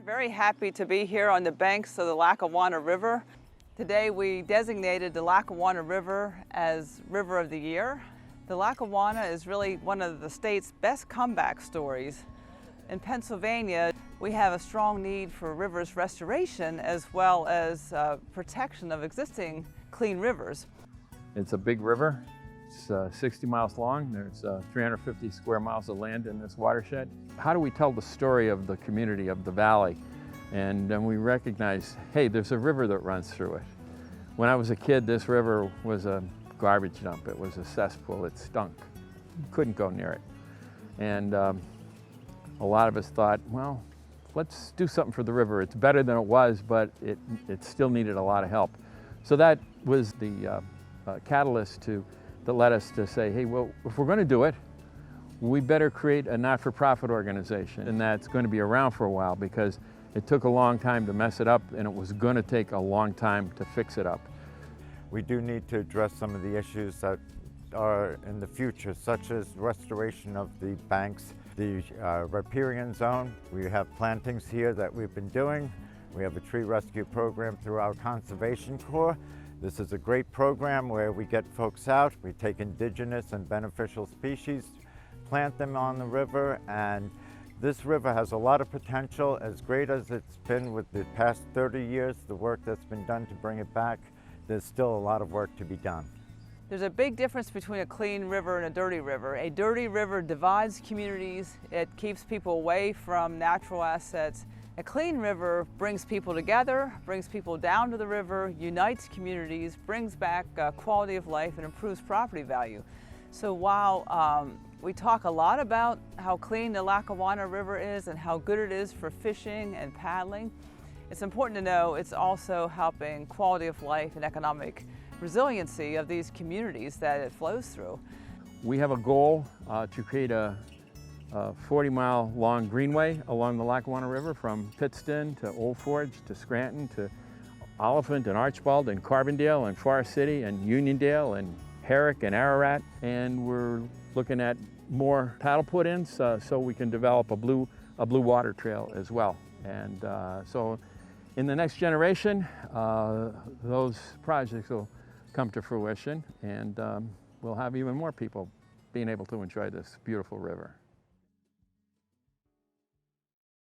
Very happy to be here on the banks of the Lackawanna River. Today we designated the Lackawanna River as River of the Year. The Lackawanna is really one of the state's best comeback stories. In Pennsylvania, we have a strong need for rivers restoration as well as protection of existing clean rivers. It's a big river. It's 60 miles long. There's 350 square miles of land in this watershed. How do we tell the story of the community of the valley? And then we recognize, hey, there's a river that runs through it. When I was a kid, this river was a garbage dump. It was a cesspool. It stunk. You couldn't go near it. And a lot of us thought, well, let's do something for the river. It's better than it was, but it still needed a lot of help. So that was the catalyst that led us to say, hey, well, if we're going to do it, we better create a not-for-profit organization, and that's going to be around for a while because it took a long time to mess it up, and it was going to take a long time to fix it up. We do need to address some of the issues that are in the future, such as restoration of the banks, the riparian zone. We have plantings here that we've been doing. We have a tree rescue program through our Conservation Corps. This is a great program where we get folks out, we take indigenous and beneficial species, plant them on the river, and this river has a lot of potential. As great as it's been with the past 30 years, the work that's been done to bring it back, there's still a lot of work to be done. There's a big difference between a clean river and a dirty river. A dirty river divides communities, it keeps people away from natural assets. A clean river brings people together, brings people down to the river, unites communities, brings back quality of life, and improves property value. So while we talk a lot about how clean the Lackawanna River is and how good it is for fishing and paddling, it's important to know it's also helping quality of life and economic resiliency of these communities that it flows through. We have a goal to create a 40-mile long greenway along the Lackawanna River from Pittston to Old Forge to Scranton to Oliphant and Archbald and Carbondale and Forest City and Uniondale and Herrick and Ararat. And we're looking at more paddle put-ins so we can develop a blue water trail as well. And so in the next generation, those projects will come to fruition, and we'll have even more people being able to enjoy this beautiful river.